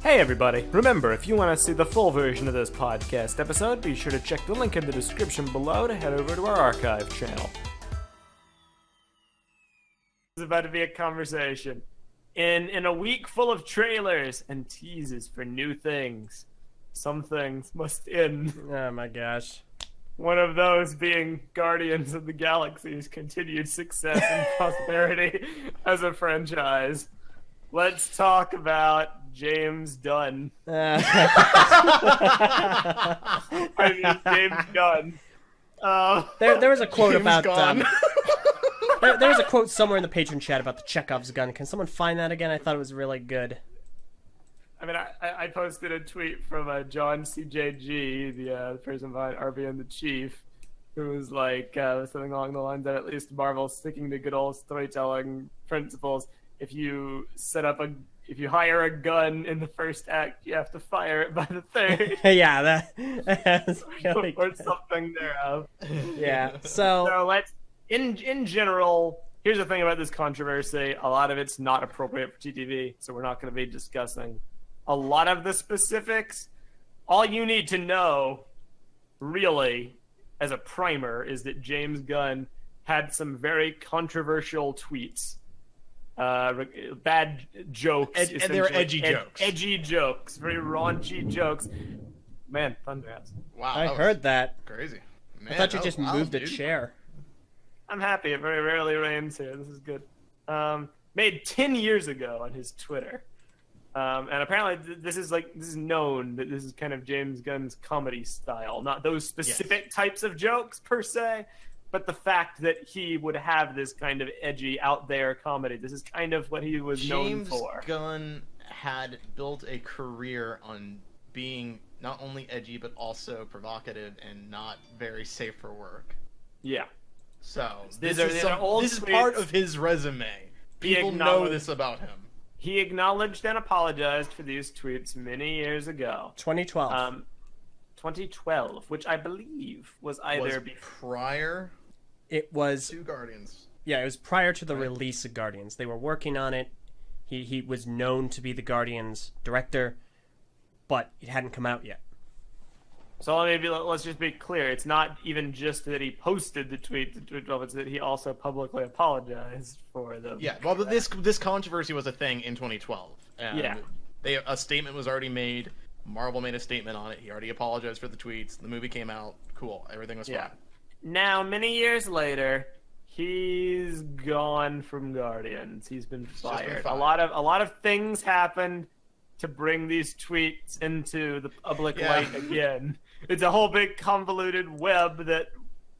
Hey everybody, remember, if you want to see the full version of this podcast episode, be sure to check the link in the description below to head over to our archive channel. It's about to be a conversation. In a week full of trailers and teases for new things, some things must end. Oh my gosh. One of those being Guardians of the Galaxy's continued success and prosperity as a franchise. Let's talk about James Gunn. I mean, James Gunn. There was a quote James about Gunn. there was a quote somewhere in the patron chat about the Chekhov's gun. Can someone find that again? I thought it was really good. I mean, I posted a tweet from John CJG, the person behind RB and the Chief, who was like something along the lines that at least Marvel's sticking to good old storytelling principles. If you hire a gun in the first act, you have to fire it by the third. Yeah, that's really or good. something thereof. Yeah. So let's in general. Here's the thing about this controversy: a lot of it's not appropriate for TTV, so we're not going to be discussing a lot of the specifics. All you need to know, really, as a primer, is that James Gunn had some very controversial tweets. Bad jokes. And they were edgy jokes. Edgy jokes. Very raunchy jokes. Man, Thunderats. Wow, I was heard that. crazy. Man, I thought you that just was wild, moved a dude. chair. I'm happy. It very rarely rains here. This is good. Made 10 years ago on his Twitter. And apparently this is known that this is kind of James Gunn's comedy style. Not those specific types of jokes per se, but the fact that he would have this kind of edgy, out there comedy. This is kind of what he was known for. James Gunn had built a career on being not only edgy but also provocative and not very safe for work. Yeah. So These this are old is part tweets. of his resume. People know acknowledged- this about him. He acknowledged and apologized for these tweets many years ago. 2012. 2012, which I believe was either Was prior It was to Guardians. it was prior to the release of Guardians. They were working on it. He was known to be the Guardians director, but it hadn't come out yet. So let's just be clear. It's not even just that he posted the tweet to 2012, it's that he also publicly apologized for them. Yeah, well, but this controversy was a thing in 2012. And Yeah. a statement was already made. Marvel made a statement on it. He already apologized for the tweets. The movie came out. Cool. Everything was Yeah. fine. Now, many years later, he's gone from Guardians. He's been just been fired. fired. A lot of things happened to bring these tweets into the public light again. It's a whole big convoluted web that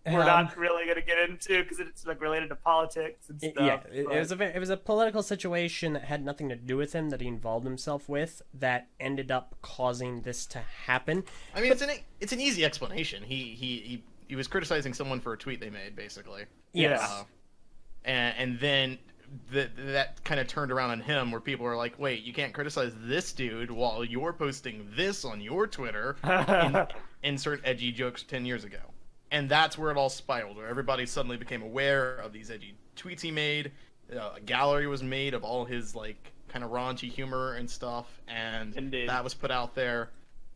we're not really going to get into because it's like related to politics and stuff. It was a political situation that had nothing to do with him that he involved himself with that ended up causing this to happen. I mean, it's an easy explanation. He was criticizing someone for a tweet they made, basically. Yes. And then that kind of turned around on him, where people were like, "Wait, you can't criticize this dude while you're posting this on your Twitter." Insert edgy jokes 10 years ago, and that's where it all spiraled. Where everybody suddenly became aware of these edgy tweets he made. A gallery was made of all his like kind of raunchy humor and stuff, and Indeed. that was put out there.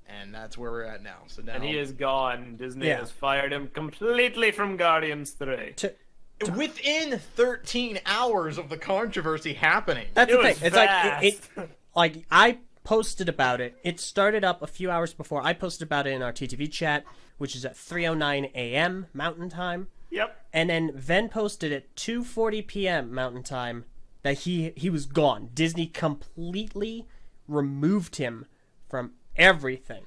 And that's where we're at now. So now, And he is gone. Disney Yeah. has fired him completely from Guardians 3. within 13 hours of the controversy happening. That's It the thing. was It's fast. like I posted about it. It started up a few hours before. I posted about it in our TTV chat, which is at 3:09 a.m. Mountain Time. Yep. And then Ven posted at 2:40 p.m. Mountain Time that he was gone. Disney completely removed him from everything.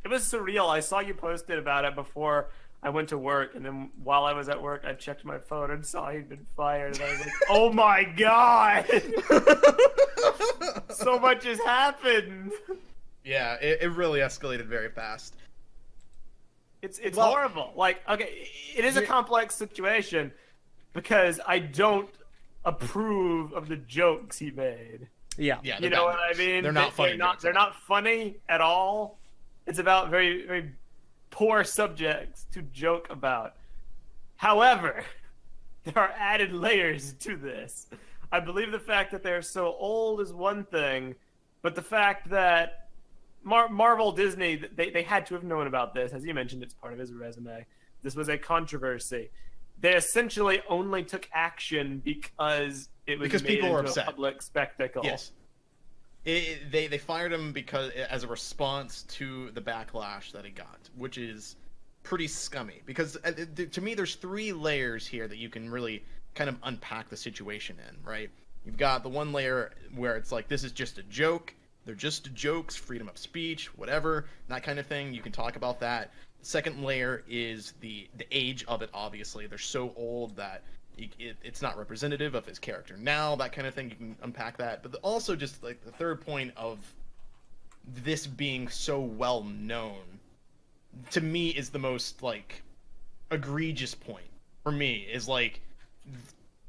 It was surreal. I saw you posted about it before I went to work, and then while I was at work, I checked my phone and saw he'd been fired, and I was like, "Oh my god, so much has happened." Yeah, it really escalated very fast. It's Well- horrible. Like, okay, it is a complex situation because I don't approve of the jokes he made. Yeah. Yeah, You they're know bad what I jokes. mean? They're not funny. They're not funny at all. It's about very, very poor subjects to joke about. However, there are added layers to this. I believe the fact that they're so old is one thing, But the fact that Marvel, Disney, they had to have known about this. As you mentioned, it's part of his resume. This was a controversy. They essentially only took action because it was made people were into upset. a public spectacle. Yes. They fired him because as a response to the backlash that he got, which is pretty scummy. Because to me, there's 3 layers here that you can really kind of unpack the situation in, right? You've got the one layer where it's like, this is just a joke. They're just jokes, freedom of speech, whatever, that kind of thing. You can talk about that. The second layer is the age of it, obviously. They're so old that it's not representative of his character now, that kind of thing. You can unpack that. But also just like the third point of this being so well known, to me, is the most like egregious point for me, is like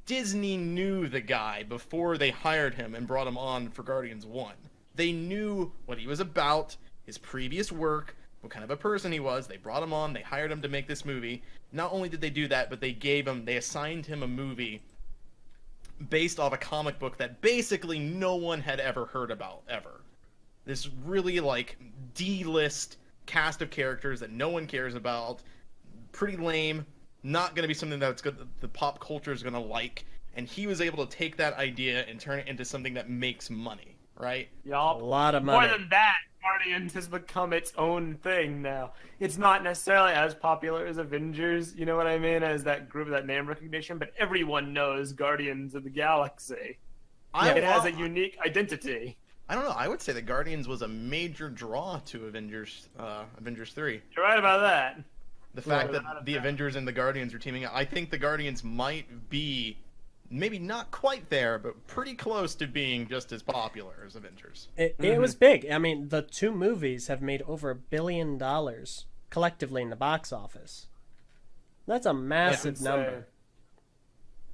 Disney knew the guy before they hired him and brought him on for Guardians 1. They knew what he was about, his previous work, what kind of a person he was. They brought him on, they hired him to make this movie. Not only did they do that, but they assigned him a movie based off a comic book that basically no one had ever heard about, ever. This really, like, D-list cast of characters that no one cares about. Pretty lame. Not going to be something that's good, the pop culture is going to like. And he was able to take that idea and turn it into something that makes money, right? Yup. A lot of money. More than that, Guardians has become its own thing now. It's not necessarily as popular as Avengers, you know what I mean, as that group, that name recognition, but everyone knows Guardians of the Galaxy. It has a unique identity. I don't know. I would say that Guardians was a major draw to Avengers 3. You're right about that. The fact that the Avengers and the Guardians are teaming up. I think the Guardians might be, maybe not quite there, but pretty close to being just as popular as Avengers. It was big. I mean, the 2 movies have made over $1 billion collectively in the box office. That's a massive number.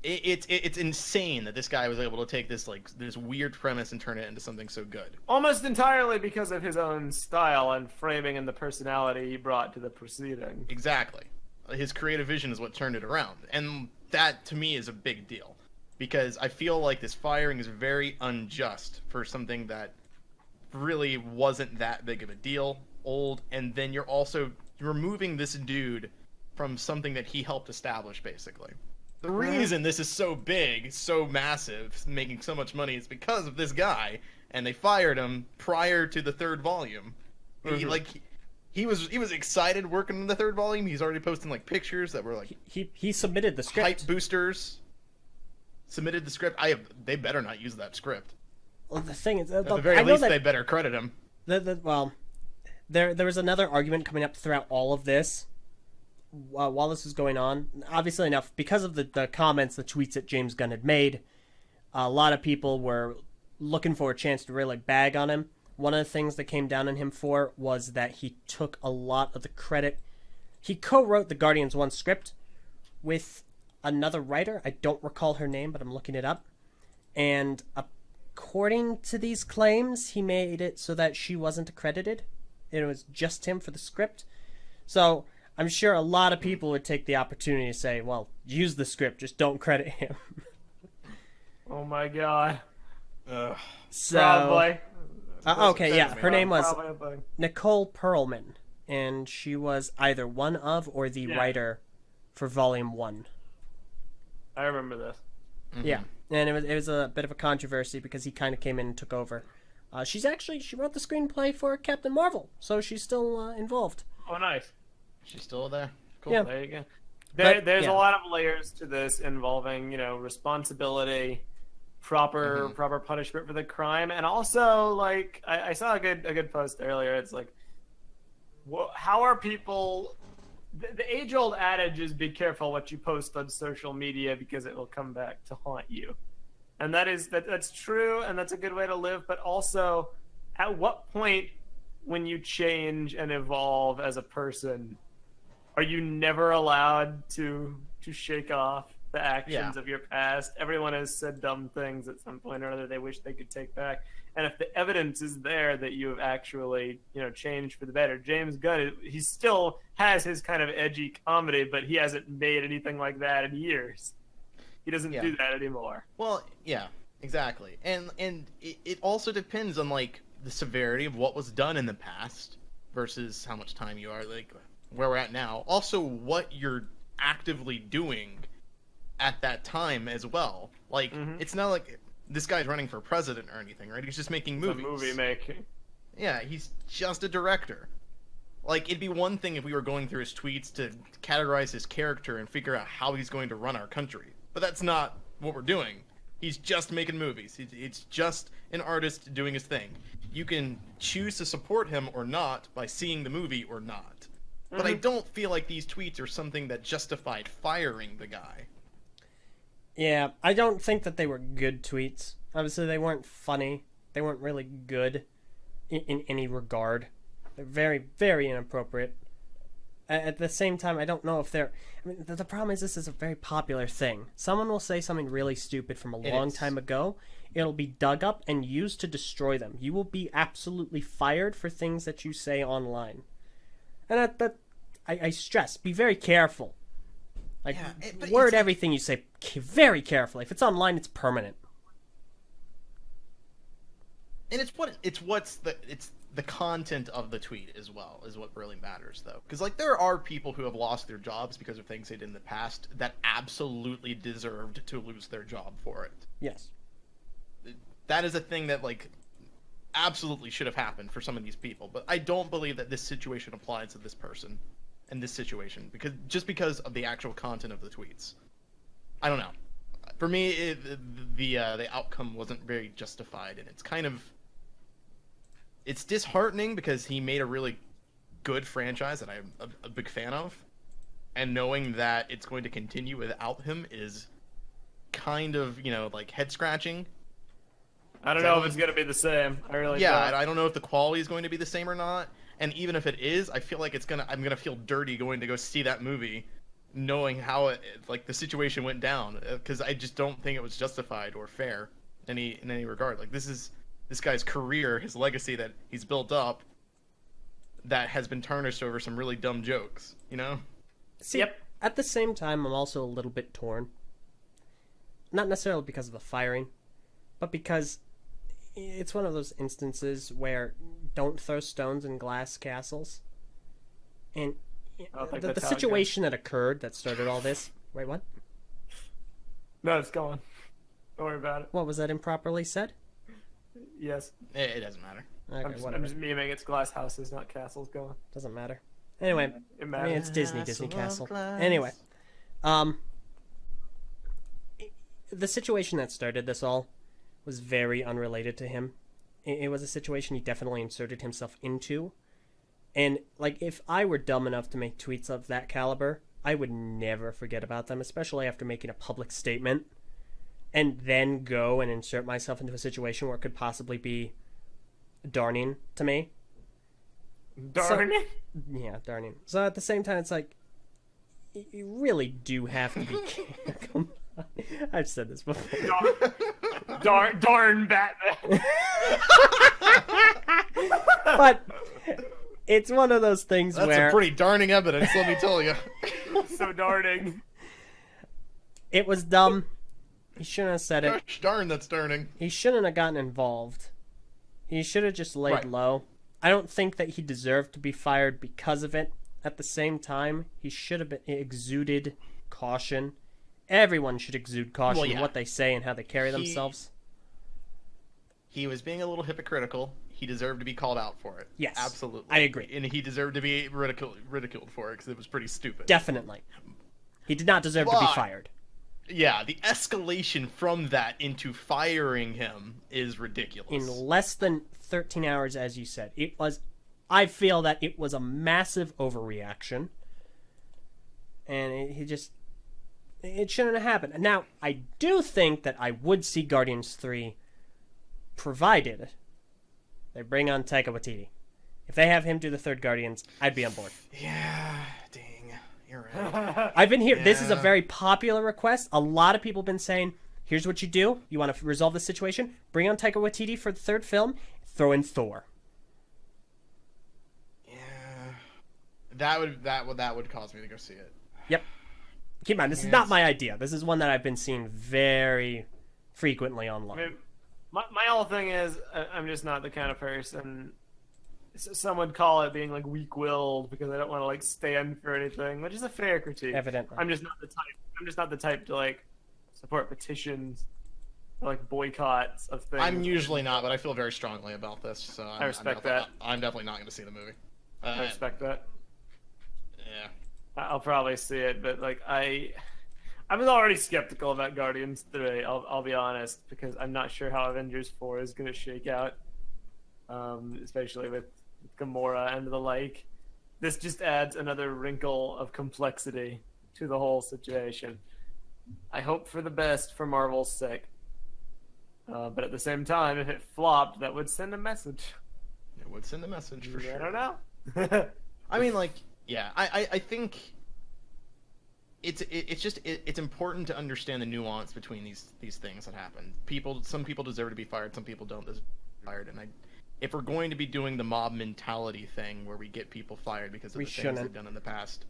It's insane that this guy was able to take this weird premise and turn it into something so good. Almost entirely because of his own style and framing and the personality he brought to the proceeding. Exactly. His creative vision is what turned it around. And that, to me, is a big deal. Because I feel like this firing is very unjust for something that really wasn't that big of a deal, old, and then you're also removing this dude from something that he helped establish, basically. The reason this is so big, so massive, making so much money is because of this guy, and they fired him prior to the 3rd volume. He was excited working on the 3rd volume. He's already posting like pictures that were like he submitted the script. Hype boosters. Submitted the script. They better not use that script. Well, the thing is, at the very least, they better credit him. Well, there was another argument coming up throughout all of this. While this was going on, obviously enough, because of the comments, the tweets that James Gunn had made, a lot of people were looking for a chance to really bag on him. One of the things that came down on him for was that he took a lot of the credit. He co-wrote the Guardians 1 script with another writer. I don't recall her name, but I'm looking it up. And according to these claims, he made it so that she wasn't accredited. It was just him for the script. So I'm sure a lot of people would take the opportunity to say, well, use the script, just don't credit him. Oh my god. So, Probably. okay, yeah, her name was Probably. Nicole Pearlman, and she was either one of or the writer for Volume 1. I remember this. Mm-hmm. Yeah, and it was a bit of a controversy because he kind of came in and took over. She wrote the screenplay for Captain Marvel, so she's still involved. Oh, nice. She's still there. Cool. Yeah. There you go. But, There's yeah. a lot of layers to this involving, responsibility, proper punishment for the crime, and also like I saw a good post earlier. It's like, how are people? The age-old adage is be careful what you post on social media because it will come back to haunt you, and that's true, and that's a good way to live. But also, at what point when you change and evolve as a person, are you never allowed to shake off the actions of your past? Everyone has said dumb things at some point or other they wish they could take back. And if the evidence is there that you have actually, changed for the better, James Gunn, he still has his kind of edgy comedy, but he hasn't made anything like that in years. He doesn't do that anymore. Well, yeah, exactly. And it also depends on, like, the severity of what was done in the past versus how much time you are, like, where we're at now. Also, what you're actively doing at that time as well. Like, it's not like this guy's running for president or anything, right? He's just making movies. Movie making. Yeah, he's just a director. Like, it'd be one thing if we were going through his tweets to categorize his character and figure out how he's going to run our country. But that's not what we're doing. He's just making movies. It's just an artist doing his thing. You can choose to support him or not by seeing the movie or not. But I don't feel like these tweets are something that justified firing the guy. Yeah, I don't think that they were good tweets. Obviously, they weren't funny. They weren't really good in any regard. They're very, very inappropriate. At the same time, I don't know if they're... I mean, the problem is this is a very popular thing. Someone will say something really stupid from a long time ago. It'll be dug up and used to destroy them. You will be absolutely fired for things that you say online. And I stress, be very careful. Like, word everything you say very carefully. If it's online, it's permanent. And it's the content of the tweet as well is what really matters, though. Because, like, there are people who have lost their jobs because of things they did in the past that absolutely deserved to lose their job for it. Yes. That is a thing that, like, absolutely should have happened for some of these people. But I don't believe that this situation applies to this person in this situation because of the actual content of the tweets. I don't know. For me, the outcome wasn't very justified, and it's disheartening because he made a really good franchise that I'm a big fan of, and knowing that it's going to continue without him is kind of, like, head scratching. I don't know if it's going to be the same. I really don't. I don't know if the quality is going to be the same or not. And even if it is, I feel like I'm going to feel dirty going to go see that movie knowing how the situation went down, because I just don't think it was justified or fair in any regard. Like, this guy's career, his legacy that he's built up, that has been tarnished over some really dumb jokes, See, at the same time, I'm also a little bit torn. Not necessarily because of the firing, but because it's one of those instances where don't throw stones in glass castles. And the situation that occurred that started all this... Wait, what? No, it's going. Don't worry about it. What, was that improperly said? Yes. It doesn't matter. Okay, I'm just memeing. It's glass houses, not castles. Going. Doesn't matter. Anyway, It matters. I mean, it's Disney Castle. Anyway, the situation that started this all was very unrelated to him. It was a situation he definitely inserted himself into. And, like, if I were dumb enough to make tweets of that caliber, I would never forget about them, especially after making a public statement, and then go and insert myself into a situation where it could possibly be darning to me. Darning? Yeah, darning. So at the same time, it's like, you really do have to be careful. I've said this before. Darn Batman. But it's one of those things That's where... a pretty darning evidence, let me tell you. So darning. It was dumb. He shouldn't have said it. Gosh darn, that's darning. He shouldn't have gotten involved. He should have just laid low. I don't think that he deserved to be fired because of it. At the same time, he should have exuded caution. Everyone should exude caution in what they say and how they carry themselves. He was being a little hypocritical. He deserved to be called out for it. Yes. Absolutely. I agree. And he deserved to be ridiculed for it because it was pretty stupid. Definitely. He did not deserve to be fired. Yeah, the escalation from that into firing him is ridiculous. In less than 13 hours, as you said. I feel that it was a massive overreaction. And it shouldn't have happened. Now, I do think that I would see Guardians 3 provided they bring on Taika Waititi. If they have him do the third Guardians, I'd be on board. Yeah, dang. You're right. I've been here. Yeah. This is a very popular request. A lot of people have been saying, here's what you do. You want to resolve the situation? Bring on Taika Waititi for the third film. Throw in Thor. Yeah. That would cause me to go see it. Yep. Keep in mind, this is not my idea. This is one that I've been seeing very frequently online. I mean, My whole thing is I'm just not the kind of person. Some would call it being like weak-willed because I don't want to like stand for anything, which is a fair critique. Evidently. I'm just not the type. I'm just not the type to like support petitions or like boycotts of things. I'm usually not, but I feel very strongly about this, so I respect that. I'm definitely not going to see the movie. I respect that. Yeah. I'll probably see it, but like I was already skeptical about Guardians 3. I'll be honest, because I'm not sure how Avengers 4 is going to shake out, especially with Gamora and the like. This just adds another wrinkle of complexity to the whole situation. I hope for the best for Marvel's sake, but at the same time, if it flopped, that would send a message. It would send a message for sure. I don't know. I mean, like, yeah, I think it's important to understand the nuance between these things that happen. Some people deserve to be fired, some people don't deserve to be fired, and if we're going to be doing the mob mentality thing where we get people fired because of the things they've done in the past,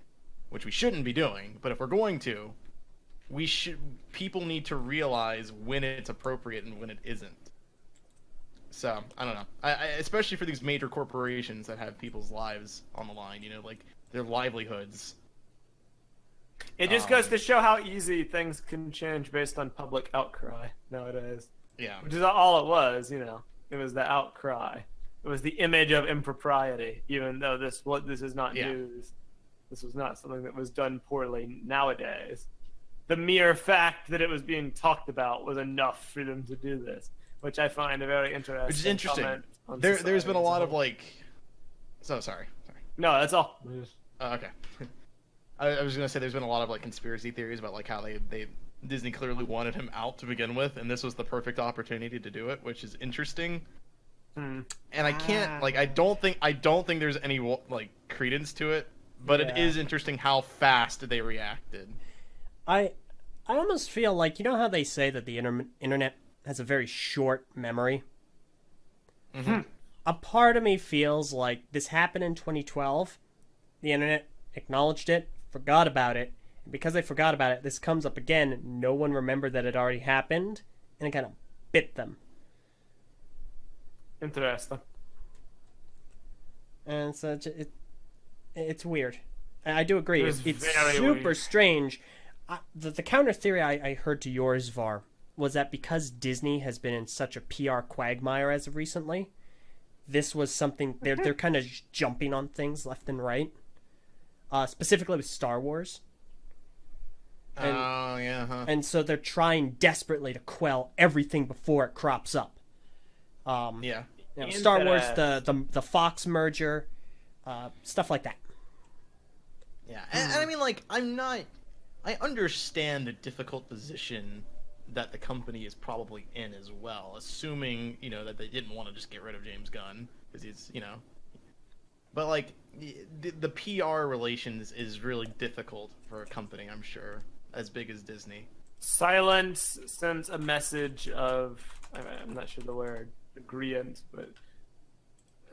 which we shouldn't be doing, but if we're going to, people need to realize when it's appropriate and when it isn't. So I don't know. I especially for these major corporations that have people's lives on the line, like their livelihoods. It just goes to show how easy things can change based on public outcry nowadays. Yeah. Which is all it was, It was the outcry. It was the image of impropriety, even though this is not news. This was not something that was done poorly nowadays. The mere fact that it was being talked about was enough for them to do this, which I find a very interesting. Which is interesting. There's been a lot of like. So sorry. No, that's all. Okay. I was gonna say there's been a lot of like conspiracy theories about like how they Disney clearly wanted him out to begin with, and this was the perfect opportunity to do it, which is interesting. And I can't I don't think there's any like credence to it, but it is interesting how fast they reacted. I almost feel like, how they say that the internet has a very short memory? Mm-hmm. A part of me feels like this happened in 2012, the internet acknowledged it, forgot about it, and because they forgot about it, this comes up again, no one remembered that it already happened, and it kind of bit them. Interesting. And so it's weird. I do agree. It's super weird. Strange. The counter theory I heard to yours, Var, was that because Disney has been in such a PR quagmire as of recently, this was something they're kind of jumping on things left and right. Specifically with Star Wars. And so they're trying desperately to quell everything before it crops up. Star Wars, the Fox merger, stuff like that. Yeah, and I mean, like, I understand the difficult position that the company is probably in as well, assuming, that they didn't want to just get rid of James Gunn, because he's, But, like, the PR relations is really difficult for a company, I'm sure, as big as Disney. Silence sends a message of, I'm not sure the word, agreement, but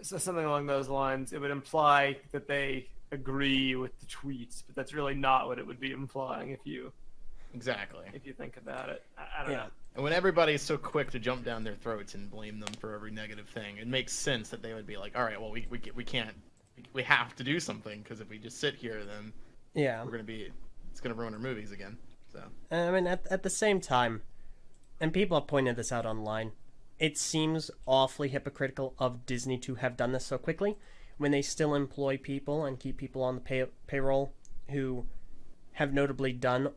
so something along those lines. It would imply that they agree with the tweets, but that's really not what it would be implying if you think about it. I don't know. And when everybody's so quick to jump down their throats and blame them for every negative thing, it makes sense that they would be like, all right, well, we can't, we have to do something, because if we just sit here, then it's gonna ruin our movies again. So I mean, at the same time, and people have pointed this out online, it seems awfully hypocritical of Disney to have done this so quickly when they still employ people and keep people on the payroll who have notably done,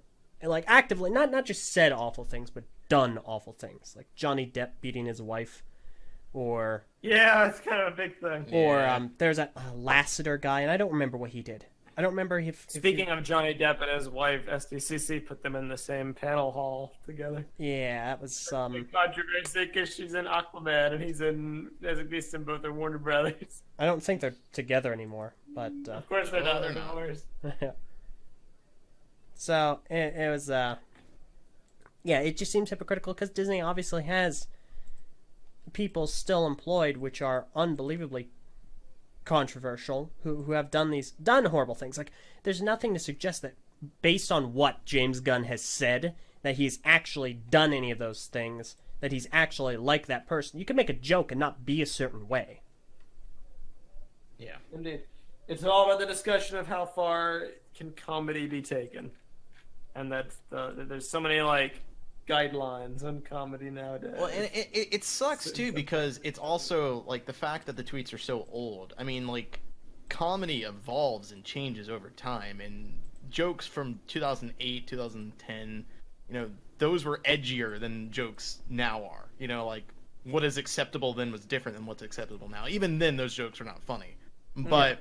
like, actively, not just said awful things, but done awful things, like Johnny Depp beating his wife, or it's kind of a big thing. Or there's a Lassiter guy, and I don't remember what he did. I don't remember if Speaking of Johnny Depp and his wife, SDCC put them in the same panel hall together. Yeah, that was big controversy because she's in Aquaman and he's in both are Warner Brothers. I don't think they're together anymore, but of course they're not. They're divorced. So it was it just seems hypocritical because Disney obviously has people still employed which are unbelievably controversial, who have done horrible things. Like, there's nothing to suggest that, based on what James Gunn has said, that he's actually done any of those things that he's actually like that person. You can make a joke and not be a certain way. Yeah. Indeed. It's all about the discussion of how far can comedy be taken. And there's so many, like, guidelines on comedy nowadays. Well, and it sucks, too, because it's also, like, the fact that the tweets are so old. I mean, like, comedy evolves and changes over time, and jokes from 2008, 2010, those were edgier than jokes now are. Like, what is acceptable then was different than what's acceptable now. Even then, those jokes are not funny. But...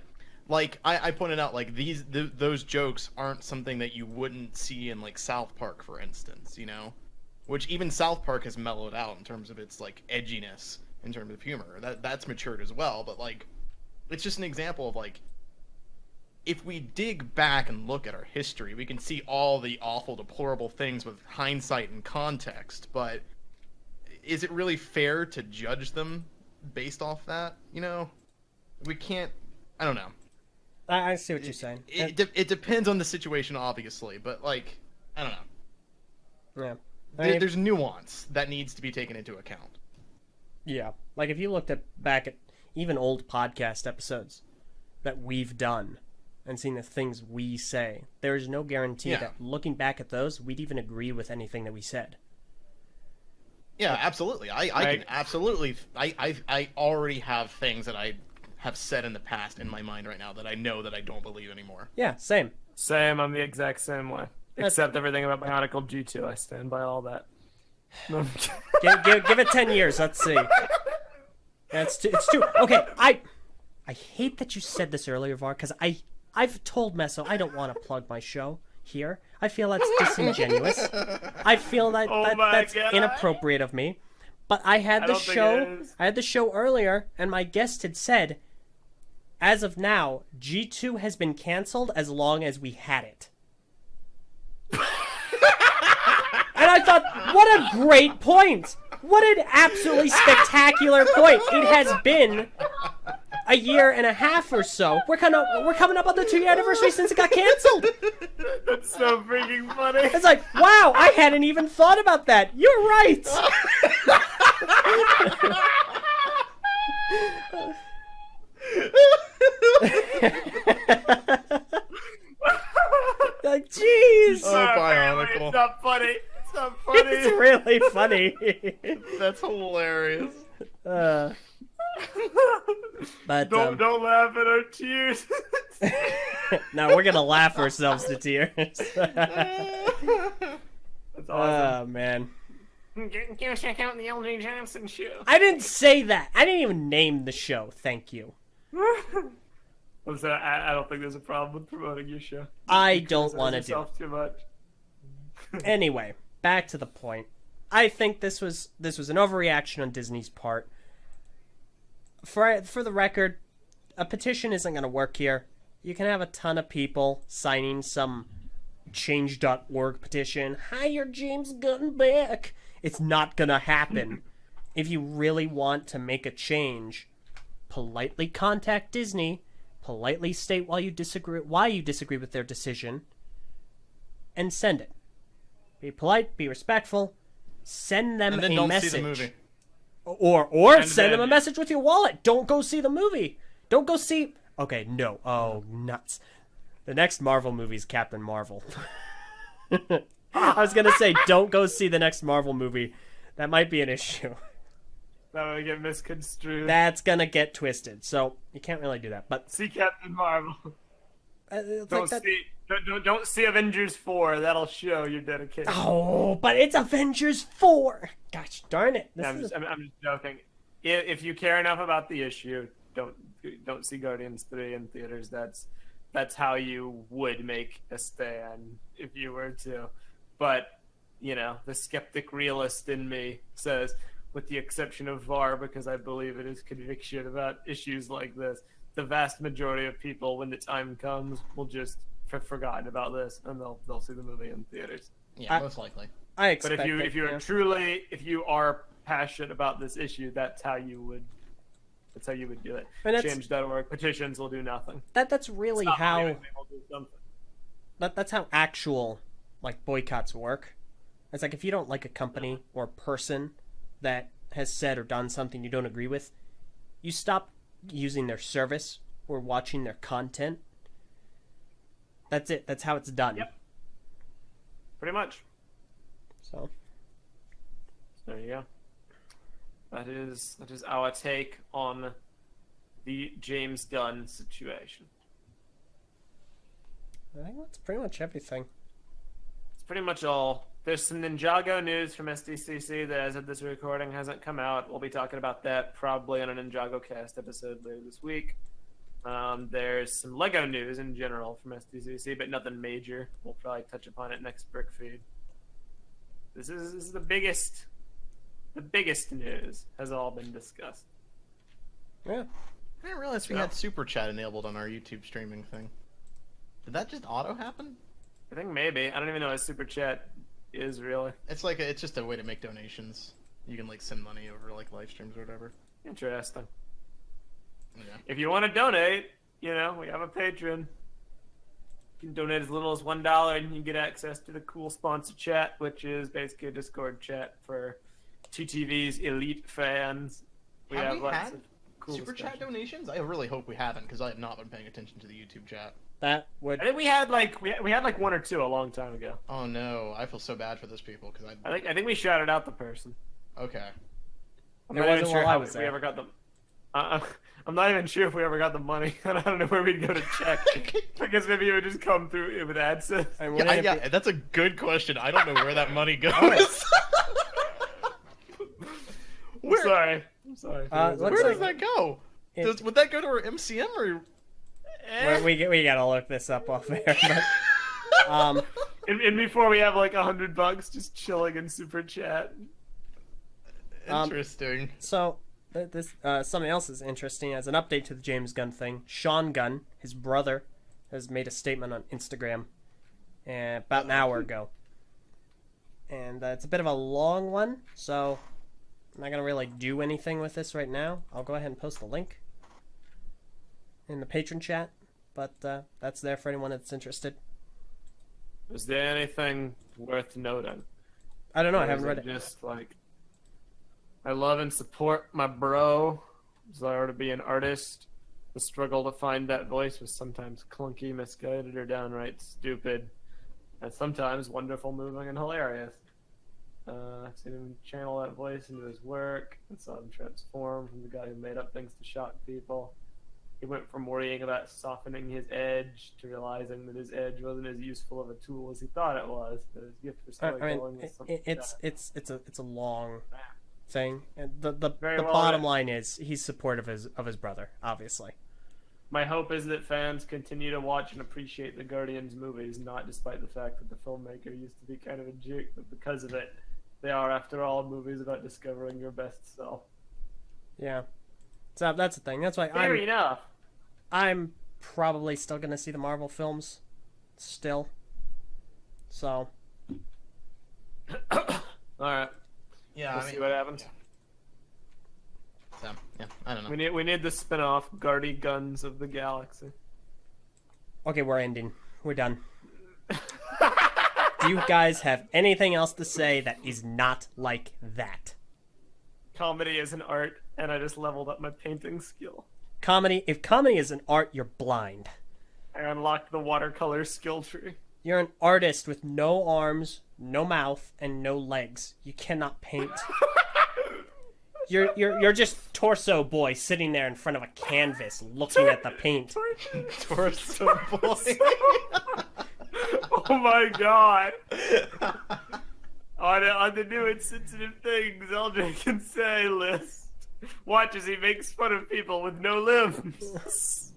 Like, I pointed out, like, those jokes aren't something that you wouldn't see in, like, South Park, for instance, Which even South Park has mellowed out in terms of its, like, edginess in terms of humor. That's matured as well, but, like, it's just an example of, like, if we dig back and look at our history, we can see all the awful, deplorable things with hindsight and context, but is it really fair to judge them based off that, We can't... I don't know. I see what you're saying. It depends on the situation, obviously, but, like, I don't know. Yeah. There's nuance that needs to be taken into account. Yeah. Like, if you looked back at even old podcast episodes that we've done and seen the things we say, there is no guarantee that looking back at those, we'd even agree with anything that we said. Yeah, absolutely. I can absolutely... I already have things that I have said in the past in my mind right now that I know that I don't believe anymore. Yeah, same. Same, I'm the exact same way. Except everything about Bionicle G2, I stand by all that. No, give it 10 years, let's see. It's too... Okay, I hate that you said this earlier, Var, because I've told Meso I don't want to plug my show here. I feel that's disingenuous. I feel that's inappropriate of me. But I had the show earlier, and my guest had said, as of now, G2 has been canceled as long as we had it. And I thought, what a great point! What an absolutely spectacular point! It has been a year and a half or so. We're coming up on the 2-year anniversary since it got canceled. That's so freaking funny. It's like, wow, I hadn't even thought about that. You're right. Like, jeez. Oh, Bionicle. It's not funny. It's not funny. It's really funny. That's hilarious. But don't laugh at our tears. No, we're gonna laugh ourselves to tears. That's awesome. Oh man. Go check out the Eljay Johnson show. I didn't say that. I didn't even name the show. Thank you. Listen, I don't think there's a problem with promoting your show. I don't want to do it. Too much. Anyway, back to the point. I think this was an overreaction on Disney's part. For the record, a petition isn't going to work here. You can have a ton of people signing some change.org petition. Hire James Gunn back. It's not going to happen. If you really want to make a change, politely contact Disney, politely state why you disagree with their decision, and send it. Be polite, be respectful, send them and then a don't message. See the movie. Or send them a message with your wallet. Don't go see the movie. Don't go see... Okay, no. Oh, nuts. The next Marvel movie is Captain Marvel. I was going to say, don't go see the next Marvel movie. That might be an issue. That would get misconstrued. That's going to get twisted. So, you can't really do that. But see Captain Marvel. Don't see Avengers 4. That'll show your dedication. Oh, but it's Avengers 4. Gosh darn it. I'm just joking. If you care enough about the issue, don't see Guardians 3 in theaters. That's how you would make a stand if you were to. But, the skeptic realist in me says, with the exception of VAR, because I believe in his conviction about issues like this, the vast majority of people, when the time comes, will just have forgotten about this, and they'll see the movie in theaters. Yeah, most likely. I expect. But if you are passionate about this issue, that's how you would do it. Change.org petitions will do nothing. That's really how. That's how actual boycotts work. It's like if you don't like a company or person, that has said or done something you don't agree with, you stop using their service or watching their content. That's it. That's how it's done. Yep. Pretty much. So there you go. That is our take on the James Gunn situation. I think that's pretty much everything. It's pretty much all. There's some Ninjago news from SDCC that, as of this recording, hasn't come out. We'll be talking about that probably on a Ninjago cast episode later this week. There's some Lego news in general from SDCC, but nothing major. We'll probably touch upon it next Brick Feed. This is the biggest news has all been discussed. Yeah. I didn't realize we had Super Chat enabled on our YouTube streaming thing. Did that just auto happen? I think maybe. I don't even know what Super Chat is really. It's just a way to make donations. You can like send money over like live streams or whatever. Interesting. Yeah. If you want to donate, we have a Patreon. You can donate as little as $1 and you get access to the cool sponsor chat, which is basically a Discord chat for TTV's elite fans. Have we lots had of cool Super Chat discussions. donations? I really hope we haven't, because I have not been paying attention to the YouTube chat. That would. I think we had like one or two a long time ago. Oh no, I feel so bad for those people because I think we shouted out the person. Okay. I'm It not even wasn't sure while I how was we there. ever got them. I'm not even sure if we ever got the money. I don't know where we'd go to check. I guess maybe it would just come through with AdSense. And Yeah, that's a good question. I don't know where that money goes. I'm sorry. Where does that go? Would that go to our MCM or? we gotta look this up off air. But, And before we have like $100 just chilling in Super Chat. Interesting. so this something else is interesting. As an update to the James Gunn thing, Sean Gunn, his brother, has made a statement on Instagram about an hour ago, and it's a bit of a long one, so I'm not gonna really do anything with this right now. I'll go ahead and post the link in the patron chat, but that's there for anyone that's interested. Is there anything worth noting? I don't know. Or I haven't is read it. Just like, I love and support my bro. Desire to be an artist. The struggle to find that voice was sometimes clunky, misguided, or downright stupid, and sometimes wonderful, moving, and hilarious. I've seen him channel that voice into his work and saw him transform from the guy who made up things to shock people. He went from worrying about softening his edge to realizing that his edge wasn't as useful of a tool as he thought it was. That his gift for storytelling was something. It's a long thing, and the Very well bottom done. line is he's supportive of his brother, obviously. My hope is that fans continue to watch and appreciate the Guardians movies, not despite the fact that the filmmaker used to be kind of a jerk, but because of it. They are, after all, movies about discovering your best self. Yeah, so that's the thing. That's why Fair enough. I'm probably still gonna see the Marvel films, still. So. All right. Yeah, We'll see what happens. So, yeah, I don't know. We need the spin-off Guardy Guns of the Galaxy. Okay, we're ending. We're done. Do you guys have anything else to say that is not like that? Comedy is an art, and I just leveled up my painting skill. If comedy is an art, you're blind. I unlocked the watercolor skill tree. You're an artist with no arms, no mouth, and no legs. You cannot paint. You're just torso boy sitting there in front of a canvas looking at the paint. Torso boy. Oh my god. On the new insensitive things Eljay can say list. Watch as he makes fun of people with no limbs.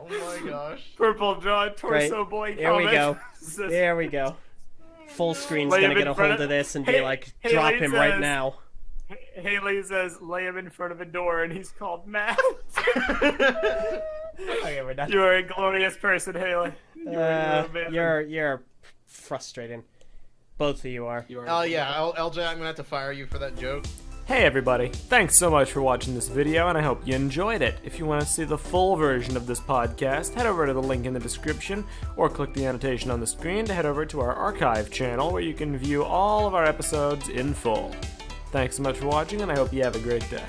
Oh my gosh. Purple draw torso boy Here we comment. go. There we go. Full screen's Lay him gonna get in a front hold of- of this and be Hey- like, Haley drop him right says- now. Haley says, lay him in front of a door and he's called Matt. Okay, we're done. You are a glorious person, Haley. You're frustrating. Both of you are. Oh yeah, LJ, I'm gonna have to fire you for that joke. Hey everybody, thanks so much for watching this video and I hope you enjoyed it. If you want to see the full version of this podcast, head over to the link in the description or click the annotation on the screen to head over to our archive channel where you can view all of our episodes in full. Thanks so much for watching, and I hope you have a great day.